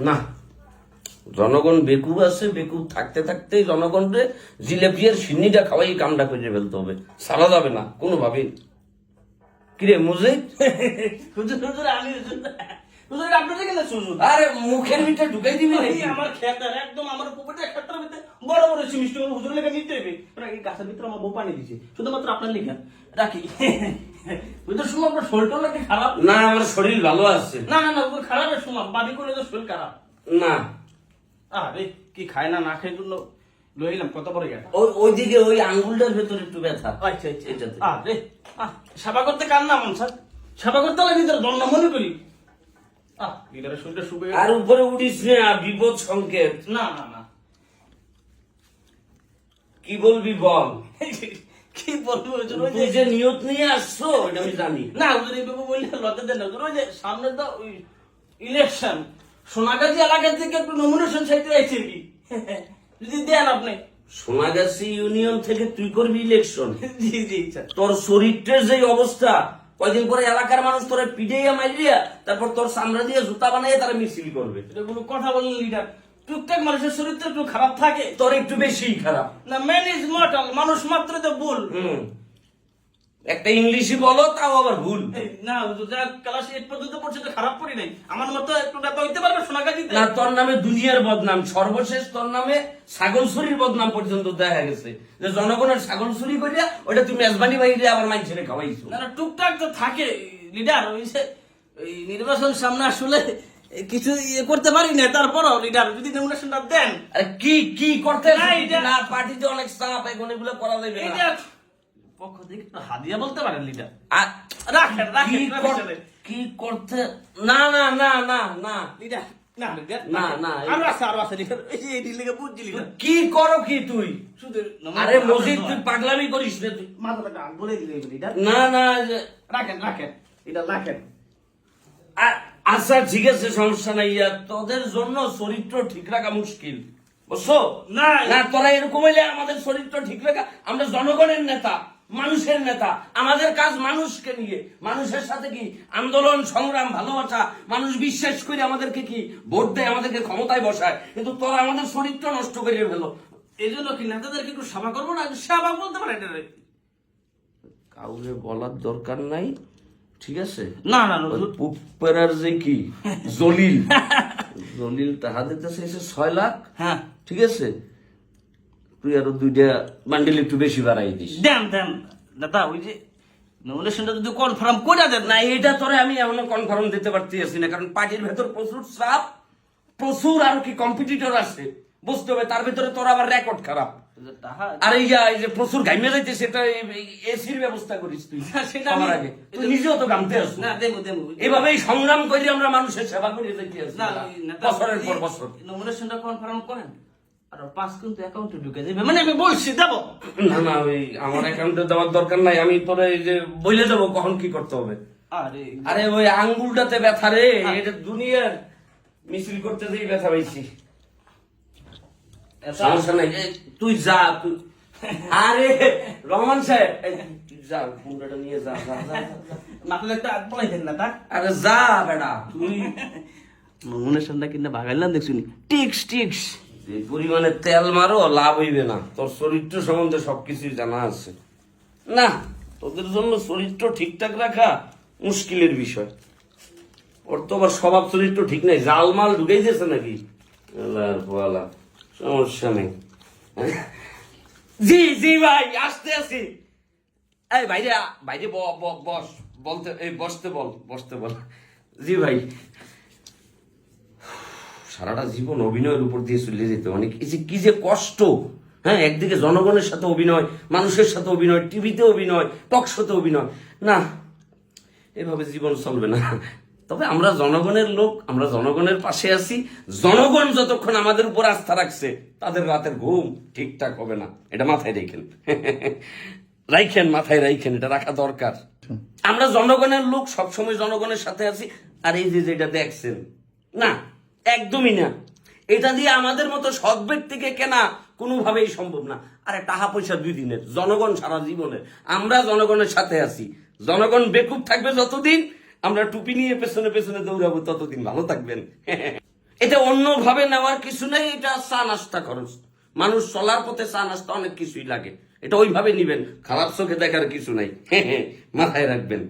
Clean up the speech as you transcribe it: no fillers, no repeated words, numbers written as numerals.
না, জনগণ বেকুব আছে, বেকুব থাকতে থাকতেই জনগণকে জিলেপিয়ার সিন্নিটা খাওয়াই কামটা করে ফেলতে হবে, সারা যাবে না কোনোভাবেই। কিরে মুজিদ, আরে মুখের ভিতরে ঢুকাই দিবি নাকি? আমার খেত একদম আমার পুকুরটা খেতের ভিতরে বড় বড় মিষ্টি হুজুর লেখা নিতে হবে। এই গাছের ভিতরে আমার বউ পানি দিছে, শুধুমাত্র আপনার লেখা রাখি। ওইটা শুনো আপনার শরীরটা নাকি খারাপ? না, আমার শরীর ভালো আছে। না না না, ওই খারাপ শুনলাম, বাড়ি করলে তো শরীর খারাপ। না, আরে কি খায় না না খাই জন্য লয়ে এলাম, কত বড় গেল। ওইদিকে ওই আঙ্গুলটার ভেতরে একটু ব্যথা। আচ্ছা আচ্ছা, এটাতে। আরে সেবা করতে কার না মন স্যার, সেবা করতে হলে নিজের দণ্ড মনে করি। লিডারের শরীরটা শুবে গেল। আর উপরে উঠিস না, বিপদ সংকেত। না না না, কি বলবি বল। কি বলবো হুজুর, ওই তুই যে যে নিয়ত নিয়ে আসছো এটা আমি জানি। না হুজুর এইভাবে বললে লজ্জা দেন না হুজুর। ওই যে সামনে তো ওই ইলেকশন, সোনাগাজী এলাকা থেকে একটু নমিনেশন চাইতে আইছে কি, যদি দেন আপনি। সোনাগাছি ইউনিয়ন থেকে তুই করবি ইলেকশন? জি জি স্যার। তোর শরীরটার যে অবস্থা, কয়দিন পরে এলাকার মানুষ তোরা পিটাইয়া মারিয়া তারপর তোর চামড়া দিয়ে জুতা বানাইয়া তারা মিছিল করবে। এটা কোনো কথা বললেন লিডার? টুকটাক মানুষের শরীর তো একটু খারাপ থাকে। তোর একটু বেশিই খারাপ। না, ম্যান ইজ মর্টাল, মানুষ মাত্র তো ভুল। একটা ইংলিশই বলো, তাও আবার ভুল। এই, না হুজুর, যা ক্লাস 8 পর্যন্ত পড়ছে তো খারাপ পড়ি নাই। আমার মতো একটু নেতা হইতে পারবে সোনাগাজীতে? না, তোর নামে দুনিয়ার বদনাম, সর্বশেষ তোর নামে ছাগল চুরির বদনাম পর্যন্ত দেখা গেছে, যে জনগণের ছাগল চুরি করিয়া ওটা তুমি মেজবানি বাইরে আবার মানুষের খাওয়াইছো। না না, টুকটাক তো থাকে লিডার। ওই যে এই নির্বাচন সামনে আসলে কিছু ইয়ে করতে পারি না, তারপরও লিডার যদি নমিনেশনটা দেন। আরে কি কি করতে না, এটা- না, পার্টিতে অনেক চাপ, এখন এগুলো করা যাবে এইটা না। পক্ষ থেকে একটু হাদিয়া বলতে পারেন লিডার। আর রাখেন রাখেন কি কি করতে, না না না না না লিডার, না লিডার, না, না, আরো আছে আরো আছে লিডার। এই যে এই লিগে বুঝছি লিডার। কি করো কি তুই? শুধু আরে মজিদ, তুই পাগলামি করিস না তুই। মাথাটা বলে দিলে লিডার। না না যে- রাখেন রাখেন লিডার, রাখেন। আচ্ছা ঠিক আছে, সমস্যা নাই। তোদের জন্য চরিত্র ঠিক রাখা মুশকিল, বুঝছো? না না, তোরা এরকম হইলে আমাদের চরিত্র ঠিক রাখা, আমরা জনগণের নেতা, মানুষের নেতা, আমাদের কাজ মানুষকে নিয়ে, মানুষের সাথে কি আন্দোলন সংগ্রাম ভালোবাসা, মানুষ বিশ্বাস করে আমাদেরকে কি ভোট দেয়, আমাদেরকে ক্ষমতায় বসায়, কিন্তু তোরা আমাদের চরিত্র নষ্ট করে ফেলো। এই জন্য কি নেতাদেরকে একটু সেবা করবো না? সেবা বলতে পারেন এটা। কাউকে বলার দরকার নাই, ঠিক আছে? না না পুপার যে কি জলিল, জলিল তাহা দিতেছে 6 লাখ। হ্যাঁ ঠিক আছে, তুই আরো 2টা বান্ডিল একটু বেশি বাড়াই দিস। দেন দেন দাদা, ওই যে নমিনেশনটা যদি কনফার্ম করে দেন। না, এটা তোরে আমি এমন কনফার্ম দিতে পারতেছি না, কারণ পার্টির ভেতর প্রচুর চাপ, প্রচুর আর কি কম্পিটিটর আছে, বুঝতে হবে। তার ভিতরে তোর আবার রেকর্ড খারাপ। আর এই যে প্রচুর ঘাইমে যাইতে, সেটা এসির ব্যবস্থা করিস তুই। সেটা আমার আগে তুই নিজেও তো ঘামতে আসছিস। না দেবো দেবো। এভাবেই সংগ্রাম করে আমরা মানুষের সেবা করে যাইতে আসছি না বছরের পর বছর। নমিনেশনটা কনফার্ম করেন, আর 5 কিন্তু অ্যাকাউন্টে ঢুকে দেবে, মানে আমি বলছি দেবো। না না, ওই আমার অ্যাকাউন্টে দেওয়ার দরকার নাই, আমি তোরে এই যে বলে দেবো কখন কি করতে হবে। আরে আরে ওই আঙ্গুলটাতে ব্যথা রে, এটা দুনিয়ার মিছিল করতে যেই ব্যথা পাইছি। সমস্যা নাই, তুই যা তুই। আরে রহমান সাহেব, তুই যা, পুন্ডাটা নিয়ে যা যা যা। মাথায় একটা হাত পলাই দেন না তা। আরে যা বেটা তুই। নমিনেশনটা কিনা ভাগাইলাম দেখছি টিক্স টিক্স। যে পরিমাণে তেল মারো লাভ হইবে না, তোর চরিত্র সম্বন্ধে সবকিছুই জানা আছে। না, তোদের জন্য চরিত্র ঠিকঠাক রাখা মুশকিলের বিষয়। ওর তো আবার স্বভাব চরিত্র ঠিক নাই, জালমাল ঢুকাই দিয়েছে নাকি। সমস্যা নেই। জি জি ভাই, আসতে আসি। এই বাইরে বাইরে বস, বলতে এই বসতে বল। জি ভাই, সারাটা জীবন অভিনয়ের উপর দিয়ে চলে যেতে, মানে কি যে কষ্ট। হ্যাঁ, একদিকে জনগণের সাথে অভিনয়, মানুষের সাথে অভিনয়, টিভিতে অভিনয়, টক শোতে অভিনয়। না, এভাবে জীবন চলবে না। তবে আমরা জনগণের লোক, আমরা জনগণের পাশে আছি। জনগণ যতক্ষণ আমাদের উপর আস্থা রাখছে, তাদের রাতের ঘুম ঠিকঠাক হবে না, এটা মাথায় মাথায় রাখেন, এটা রাখা দরকার। আমরা জনগণের লোক, সবসময় জনগণের সাথে আছি। আর এই যে যেটা দেখছেন, না একদমই না, এটা দিয়ে আমাদের মতো সৎ ব্যক্তিকে কেনা কোনোভাবেই সম্ভব না। আরে টাকা পয়সা 2 দিনের, জনগণ সারা জীবনের। আমরা জনগণের সাথে আছি। জনগণ বেকুব থাকবে যতদিন, আমরা টুপি নিয়ে পেছনে পেছনে দৌড়াবো ততদিন ভালো থাকবেন। এটা অন্যভাবে নেওয়ার কিছু নেই, এটা চা নাস্তা খরচ। মানুষ চলার পথে চা নাস্তা অনেক কিছুই লাগে, এটা ওইভাবে নিবেন, খারাপ চোখে দেখার কিছু নাই। মাথায় রাখবেন।